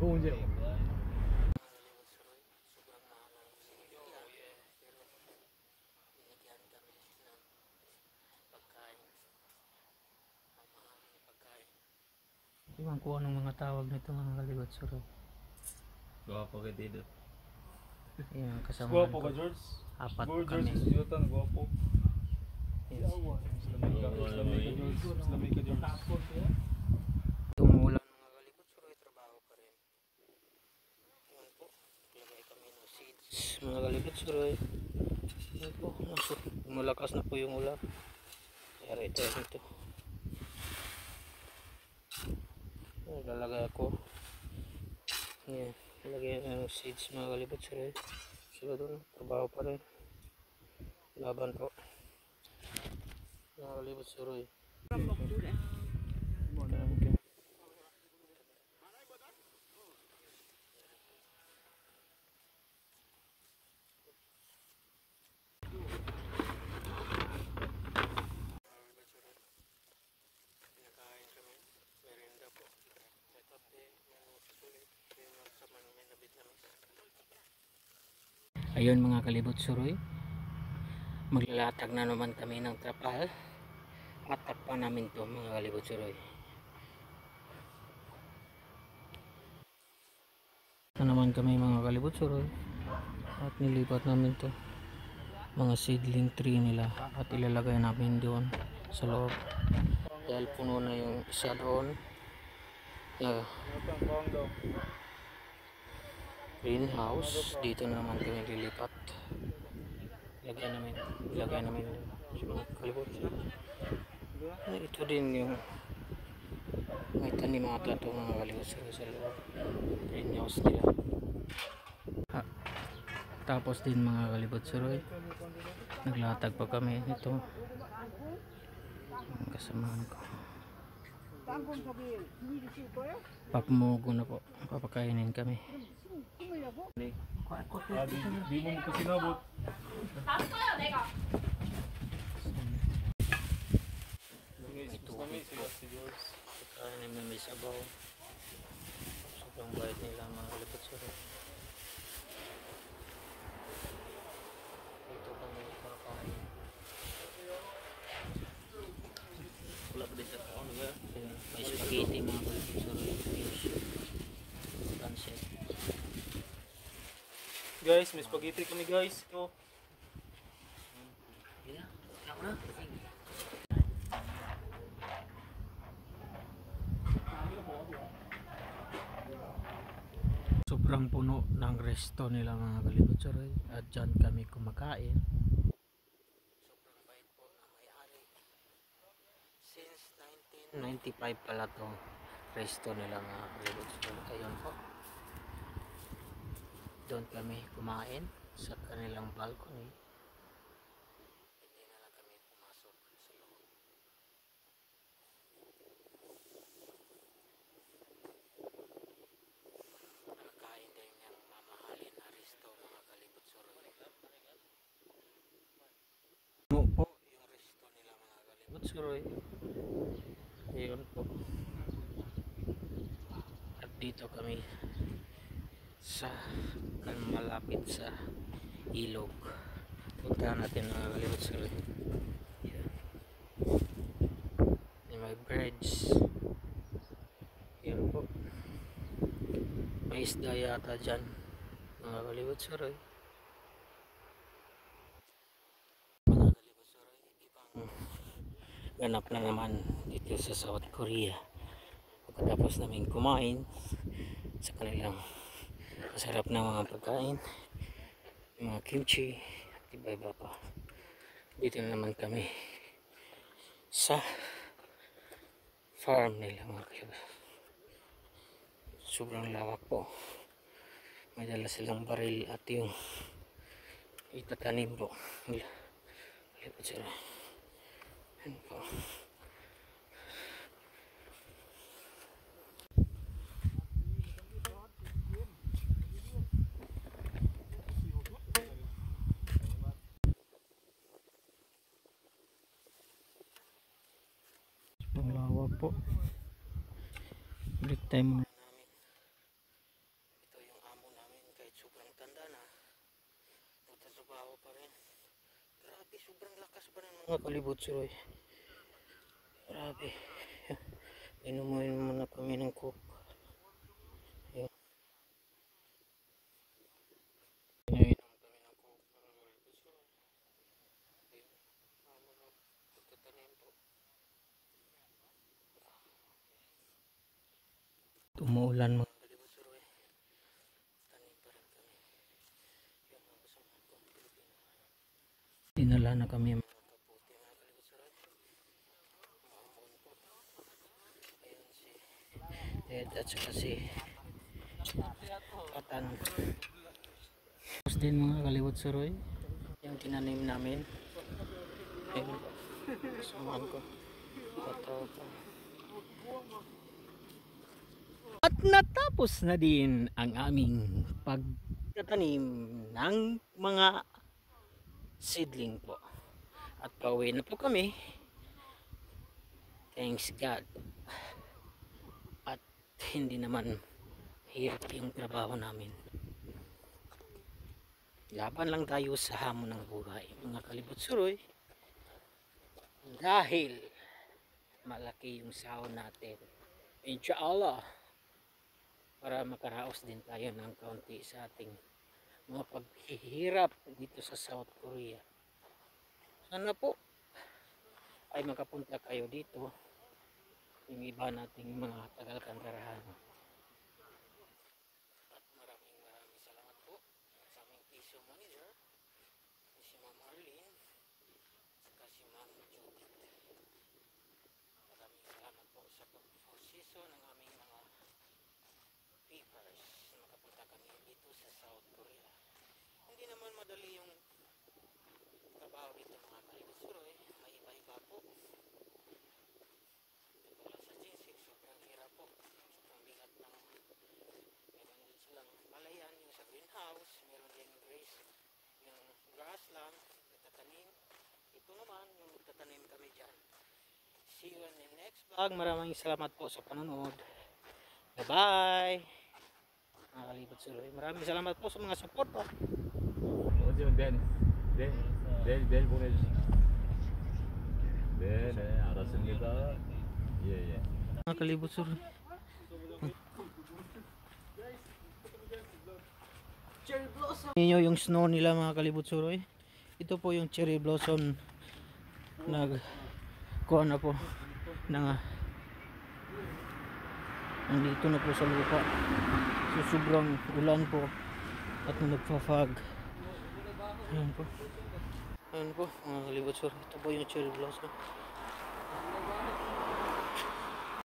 Oo, hindi. Iwan ko anong mga tawag nito mga kaligot suroy. Gwapo ka dito. Ayan, kasama Gwapo ko. ka, George? Apat po George, kami. Yutan, gwapo. Yes. Islamay ka, George. Islamay ka, George. Tumulan mga kaligot suroy, trabaho pa rin. Ayan po, lagay kami ng seeds mga kaligot suroy. Ayan po, malakas na po yung ulan. Kaya tayo nito. Lalagay ako. Ayan, lalagay ng seeds mga kaligot suroy. Sila doon, trabaho pa rin. Laban po. Mga kaligot suroy. Ayun mga kalibot suroy, maglalatag na naman kami ng trapal at takpan namin to mga kalibot suroy. Na naman kami mga kalibot suroy at nilipat namin to mga seedling tree nila at ilalagay namin doon sa loob dahil puno na yung isa doon na greenhouse. Dito naman kami lilipat, ilagay namin sa mga kalibot suroy. Ito din yung may tanim ata ito mga kalibot suroy sa loob greenhouse nila. Tapos din mga kalibot suroy, naglatag pa kami ito ang kasamaan ko. Papamugo na po, papakainin kami. Di mo ko sinabot. May tubig po, pagkain na may sabaw. Sobrang bait nila mga kalibot suroy. Ito kami kakain. Wala pa din sa ano ba? May spaghetti mga kalibot suroy. Pancit. Guys, may spaghetti kami guys. Ito. Sobrang puno ng resto nila mga kalibot suroy at dyan kami kumakain. Sobrang bait po na may-ari. Since 1995 pala to resto nila mga kalibot suroy. Ayun po, doon kami kumain sa kanilang balcony. Hindi na lang kami pumasok sa loob. Nakakain din ng mamahalin na resto mga kalibot suroy. Ano po yung resto nila mga kalibot suroy. Ayun po. At dito kami sa malapit sa ilog. Puntahan natin mga kalibot suroy. May birds. Yan po. May isda yata dyan mga kalibot suroy. Mga kalibot suroy, ibang ganap na naman dito sa South Korea. Pagkatapos namin kumain sa kanilang masarap na mga pagkain, mga kimchi at iba-iba pa, dito naman kami sa farm nila mga kalibot. Sobrang lawak po, may dala silang baril at yung itatanim po nila kalibot sila. Yan po. Ang lawak po. Break time muna namin. pa rin. Grabe, sobrang lakas pa rin mga kalibutsuroy. Grabe. Inumin muna kami ng coke. Ayun. Inumin kami ng coke mga kalibutsuroy. Ayun. Mga pagtatanim po. Umuulan mga kalibutsuroy. Tanim pa rin kami. Yung mga kasama ko ang Pilipino. Dinala na kami mga kaputi mga kalibutsuroy. Maambon po. Ayun si Ted at saka si Katan. Tapos din mga kalibutsuroy. Yung tinanim namin. Ayun. Samahan ko. Kataw pa. At natapos na din ang aming pagtatanim ng mga seedling po. At pauwi na po kami. Thanks God. At hindi naman hirap yung trabaho namin. Laban lang tayo sa hamon ng buhay, mga kalibutsuroy. Dahil malaki yung sahod natin. Inshallah. Para makaraos din tayo ng kaunti sa ating mga paghihirap dito sa South Korea. Sana po ay makapunta kayo dito, yung iba nating mga tagal-kandarahan. At maraming salamat po sa aming piso manager, si Ma'am Arlene, saka si Ma'am Judith. Maraming salamat po sa pag-proseso ng aming mga papers na makapunta kami dito sa South Korea. Hindi naman madali yung trabaho dito mga kalibutsuroy. May iba-iba po. Katulad sa GC, sobrang hirap po. Sobrang bigat ng meron din silang palayan yung sa greenhouse. Meron din yung grassland, nagtatanim. Ito naman yung nagtatanim kami dyan. See you in the next vlog. Maraming salamat po sa panonood. Bye-bye! Mga kalibutsuroy. Maraming salamat po sa mga suporta. 어디면 내일 보내주세요. 네네 알았습니다. 예예. Mga kalibutsuroy. Ninyo yung snow nila mga kalibutsuroy. Ito po yung cherry blossom. Kuha na po. Nandito na po sa lupa. So sobrang ulan po at nagpa-fog. Ayan po mga kalibutsuroy. Ito po yung cherry blossom.